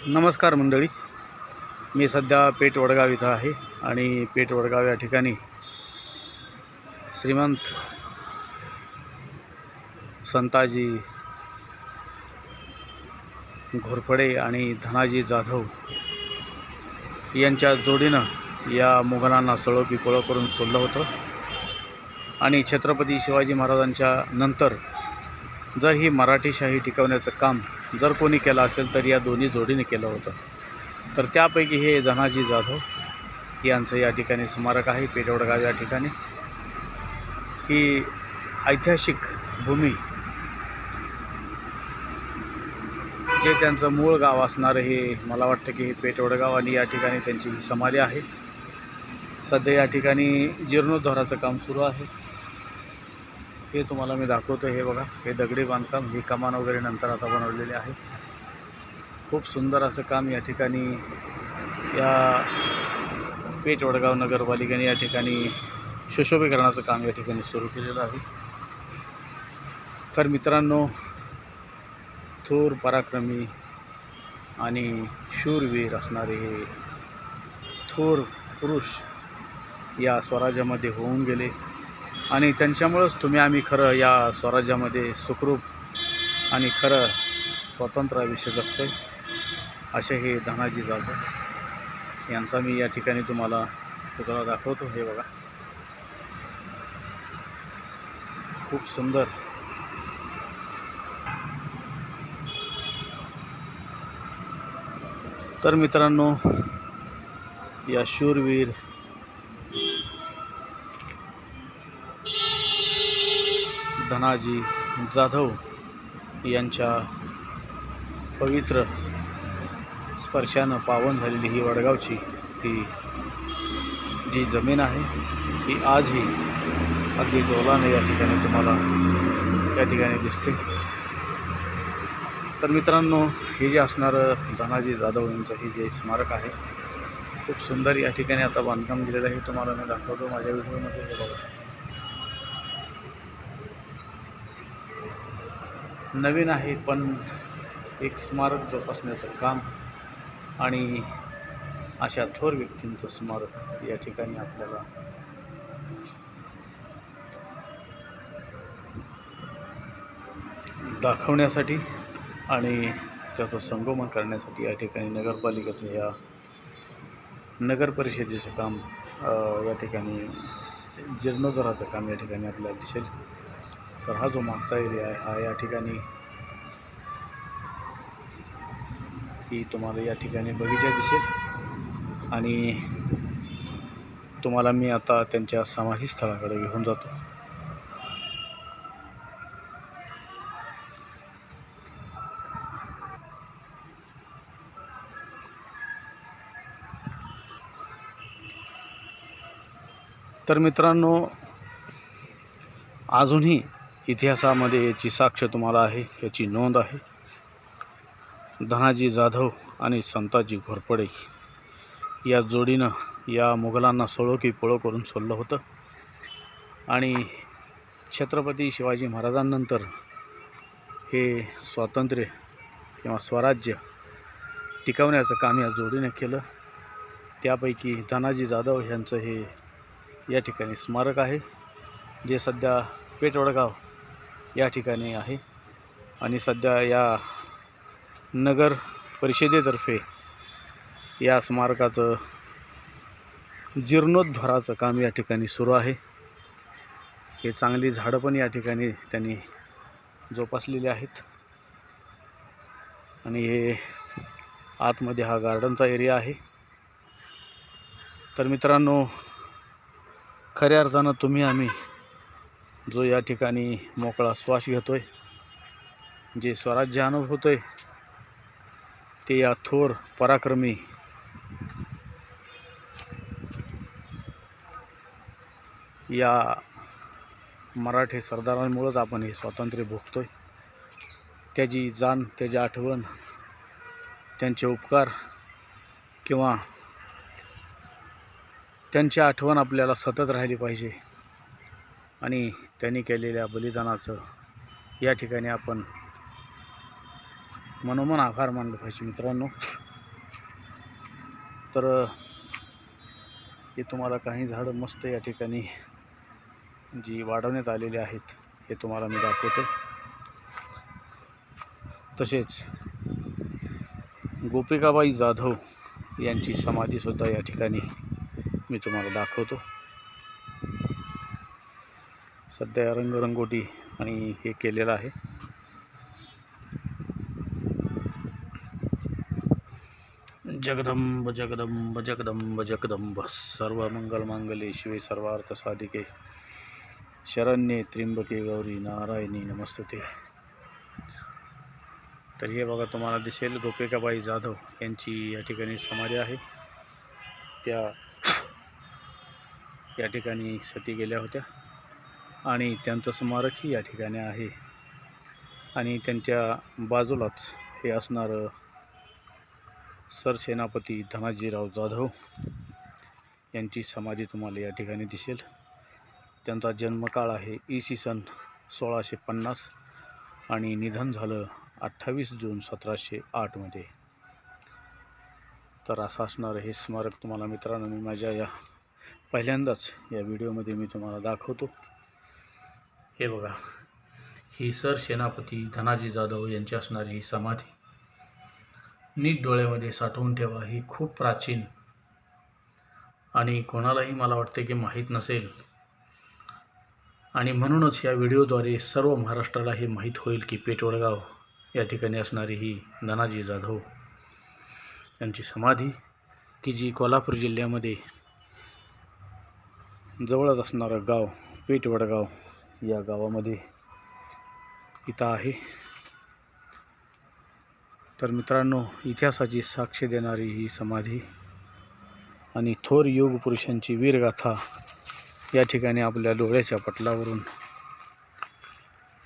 नमस्कार मंडळी, मी सध्या पेठ वडगाव इथं आहे आणि पेठ वडगाव या ठिकाणी श्रीमंत संताजी घोरपडे आणि धनाजी जाधव यांच्या जोडीनं या मुघलांना सळो की पळो करून सोडलं होतं आणि छत्रपती शिवाजी महाराजांच्या नंतर जर ही मराठीशाही टिकवण्याचं काम जर कोणी केलं असेल तर या दोन्ही जोडीने केलं होतं. तर त्यापैकी हे धनाजी जाधव यांचं या ठिकाणी स्मारक आहे. पेठ वडगाव या ठिकाणी ही ऐतिहासिक भूमी, जे त्यांचं मूळ गाव असणारं हे मला वाटतं की हे पेठ वडगाव आणि या ठिकाणी त्यांची समाधी आहे. सध्या या ठिकाणी जीर्णोद्धाराचं काम सुरू आहे. हे तुम्हाला मी दाखवतो. हे बघा, हे दगडी बांधकाम, ही कमान वगैरे नंतर आता बनवलेले आहे. खूप सुंदर असं काम या ठिकाणी या पेठ वडगाव नगरपालिकेने या ठिकाणी सुशोभीकरणाचं काम या ठिकाणी सुरू केलेलं आहे. तर मित्रांनो, थोर पराक्रमी आणि शूरवीर असणारे हे थोर पुरुष या स्वराज्यामध्ये होऊन गेले आणि त्यांच्यामुळंच आम्ही खरं या स्वराज्यामध्ये सुखरूप आणि खरं स्वातंत्र्य आयुष्य जगतोय. असे हे धनाजी जाधव यांचा मी या ठिकाणी तुम्हाला पुतळा दाखवतो. हे बघा, खूप सुंदर. तर मित्रांनो, या शूरवीर धनाजी जाधव यांच्या पवित्र स्पर्शानं पावन झालेली ही वडगावची ही जी जमीन आहे, ही आजही अगदी डोलाने या ठिकाणी तुम्हाला या ठिकाणी दिसते. तर मित्रांनो, हे जे असणारं धनाजी जाधव यांचं हे जे स्मारक आहे, खूप सुंदर या ठिकाणी आता बांधकाम दिलेलं आहे. तुम्हाला मी दाखवतो माझ्या व्हिडिओमध्ये. हे बघा, नवीन आहे पण एक स्मारक जोपासण्याचं काम आणि अशा थोर व्यक्तींचं स्मारक या ठिकाणी आपल्याला दाखवण्यासाठी आणि त्याचं संगोपन करण्यासाठी या ठिकाणी नगरपालिकेचं या नगर परिषदेचं काम या ठिकाणी जीर्णोद्धाराचं काम या ठिकाणी आपल्याला दिसेल. तर हा जो मागचा एरिया आहे, हा या ठिकाणी ही तुम्हाला या ठिकाणी बगीचा दिसेल आणि तुम्हाला मी आता त्यांच्या समाधीस्थळाकडे घेऊन जातो. तर मित्रांनो, अजूनही इतिहासामध्ये याची साक्ष तुम्हाला आहे, याची नोंद आहे. धनाजी जाधव आणि संताजी घोरपडे या जोडीनं या मुघलांना सळो की पळो करून सोडलं होतं आणि छत्रपती शिवाजी महाराजांनंतर हे स्वातंत्र्य किंवा स्वराज्य टिकवण्याचं काम या जोडीनं केलं. त्यापैकी धनाजी जाधव यांचं हे या ठिकाणी स्मारक आहे, जे सध्या पेठ वडगाव या ठिकाणी आहे आणि सध्या या नगर परिषदेतर्फे या स्मारकाचं जीर्णोद्धाराचं काम या ठिकाणी सुरू आहे. हे चांगली झाडं पण या ठिकाणी त्यांनी जोपासलेली आहेत आणि हे आतमध्ये हा गार्डनचा एरिया आहे. तर मित्रांनो, खऱ्या अर्थानं आम्ही जो या ठिकाणी मोकळा श्वास घेतोय, जे स्वराज्य अनुभवतोय, ते या थोर पराक्रमी या मराठी सरदारांमुळंच आपण हे स्वातंत्र्य भोगतोय. त्याची जाण, त्याची आठवण, त्यांचे उपकार किंवा त्यांची आठवण आपल्याला सतत राहिली पाहिजे आणि त्यांनी केलेल्या बलिदानाचं या ठिकाणी आपण मनोमन आभार मानलं पाहिजे. मित्रांनो, तर हे तुम्हाला काही झाडं मस्त या ठिकाणी जी वाढवण्यात आलेली आहेत हे तुम्हाला मी दाखवतो. तसेच गोपिकाबाई जाधव यांची समाधीसुद्धा या ठिकाणी मी तुम्हाला दाखवतो. सध्या रंगरंगोटी आणि हे केलेलं आहे. जगदंब जगदंब जगदंब जगदंब सर्वमंगलमांगल्ये शिवे सर्वार्थ साधिके शरण्ये त्र्यंबके गौरी नारायणी नमस्तुते. तर हे बघा तुम्हाला दिसेल गोपिकाबाई जाधव यांची या ठिकाणी समाधी आहे. त्या या ठिकाणी सती गेल्या होत्या आणि त्यांचं स्मारकही या ठिकाणी आहे. आणि त्यांच्या बाजूलाच हे असणारं सरसेनापती धनाजीराव जाधव यांची समाधी तुम्हाला या ठिकाणी दिसेल. त्यांचा जन्मकाळ आहे इसवी सन 1650 आणि निधन झालं 28 जून 1708 मध्ये. तर असं असणारं हे स्मारक तुम्हाला मित्रांनो मी माझ्या या पहिल्यांदाच या व्हिडिओमध्ये मी तुम्हाला दाखवतो. हे बघा, ही सरसेनापती धनाजी जाधव यांची असणारी ही समाधी नीट डोळ्यामध्ये साठवून ठेवा. ही खूप प्राचीन आणि कोणालाही मला वाटते की माहीत नसेल आणि म्हणूनच या व्हिडिओद्वारे सर्व महाराष्ट्राला हे माहीत होईल की पेठवडगाव या ठिकाणी असणारी ही धनाजी जाधव यांची समाधी की जी कोल्हापूर जिल्ह्यामध्ये जवळच असणारं गाव पेठवडगाव या गावामध्ये इथं आहे. तर मित्रांनो, इतिहासाची साक्ष देणारी ही समाधी आणि थोर योग पुरुषांची वीरगाथा या ठिकाणी आपल्या डोळ्याच्या पटलावरून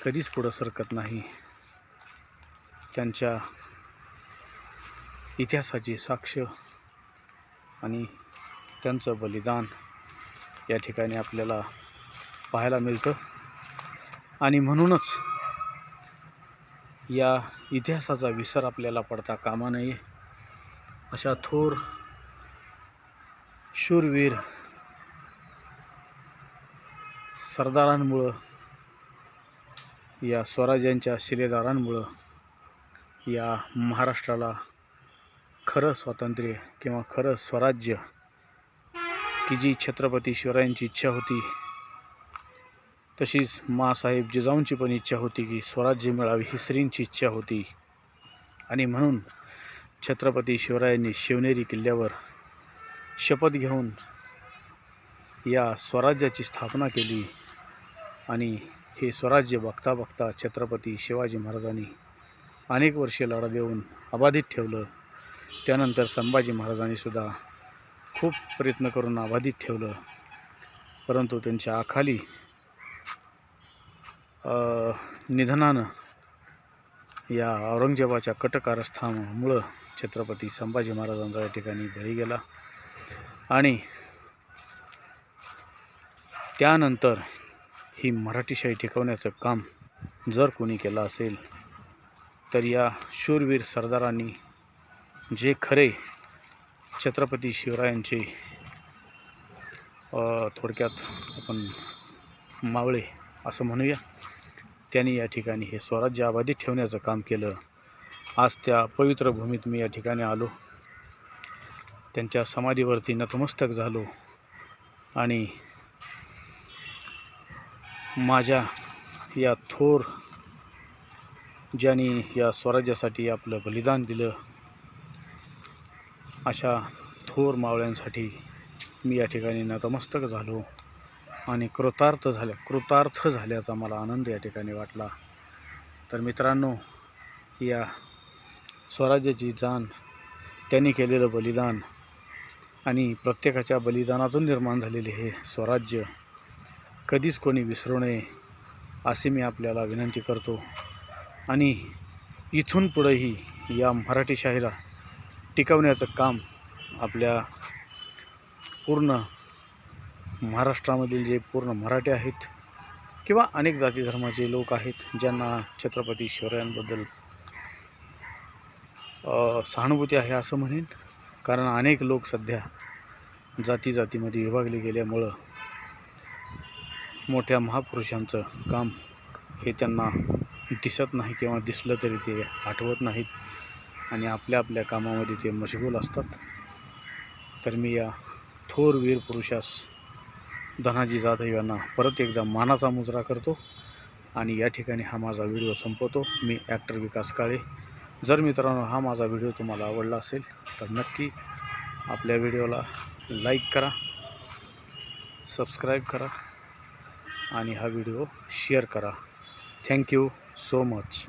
कधीच पुढं सरकत नाही. त्यांच्या इतिहासाची साक्ष आणि त्यांचं बलिदान या ठिकाणी आपल्याला पाहायला मिळतं. आणि म्हणूनच या इतिहासाचा विसर आपल्याला पडता कामा नये. अशा थोर शूरवीर सरदारांमुळं, या स्वराज्यांच्या शिलेदारांमुळं या महाराष्ट्राला खरं स्वातंत्र्य किंवा खरं स्वराज्य की जी छत्रपती शिवरायांची इच्छा होती, तशीच माँसाहेब जिजाऊंची पण इच्छा होती की स्वराज्य मिळावे, ही श्रींची इच्छा होती. आणि म्हणून छत्रपती शिवरायांनी शिवनेरी किल्ल्यावर शपथ घेऊन या स्वराज्याची स्थापना केली. आणि हे स्वराज्य बघता बघता छत्रपती शिवाजी महाराजांनी अनेक वर्षे लढा देऊन अबाधित ठेवलं. त्यानंतर संभाजी महाराजांनी सुद्धा खूप प्रयत्न करून अबाधित ठेवलं, परंतु त्यांच्या अखाली निधनानं या औरंगजेबाच्या कटकारस्थानामुळं छत्रपती संभाजी महाराजांचा या ठिकाणी बळी गेला. आणि त्यानंतर ही मराठीशाही टिकवण्याचं काम जर कोणी केलं असेल तर या शूरवीर सरदारांनी, जे खरे छत्रपती शिवरायांचे थोडक्यात आपण मावळे असं म्हणूया, त्यांनी या ठिकाणी हे स्वराज्य अबाधित ठेवण्याचं काम केलं. आज त्या पवित्र भूमीत मी या ठिकाणी आलो, त्यांच्या समाधीवरती नतमस्तक झालो आणि माझ्या या थोर, ज्यांनी या स्वराज्यासाठी आपलं बलिदान दिलं, अशा थोर मावळ्यांसाठी मी या ठिकाणी नतमस्तक झालो आणि कृतार्थ झाल्याचा मला आनंद या ठिकाणी वाटला. तर मित्रांनो, या स्वराज्याची जाण, त्यांनी केलेलं बलिदान आणि प्रत्येकाच्या बलिदानातून निर्माण झालेले हे स्वराज्य कधीच कोणी विसरू नये असे मी आपल्याला विनंती करतो. आणि इथून पुढेही या मराठीशाहीला टिकवण्याचं काम आपल्या पूर्ण महाराष्ट्रामधील जे पूर्ण मराठी आहेत किंवा अनेक जाती धर्माचे लोक आहेत, ज्यांना छत्रपती शिवरायांबद्दल सहानुभूती आहे असं म्हणेन. कारण अनेक लोक सध्या जाती जातीमध्ये विभागले गेल्यामुळं मोठ्या महापुरुषांचं काम हे त्यांना दिसत नाही किंवा दिसलं तरी ते आठवत नाहीत आणि आपल्या आपल्या कामामध्ये ते मशगूल असतात। तर मी या थोर वीर पुरुषास धनाजी जाधव यांना परत एकदा मानाचा मुजरा करतो आणि या ठिकाणी हा माझा व्हिडिओ संपवतो। मी ॲक्टर विकास काळे। जर मित्रांनो हा माझा व्हिडिओ तुम्हाला आवडला असेल तर नक्की आपल्या व्हिडिओला लाईक करा, सबस्क्राईब करा आणि हा व्हिडिओ शेअर करा। Thank you so much.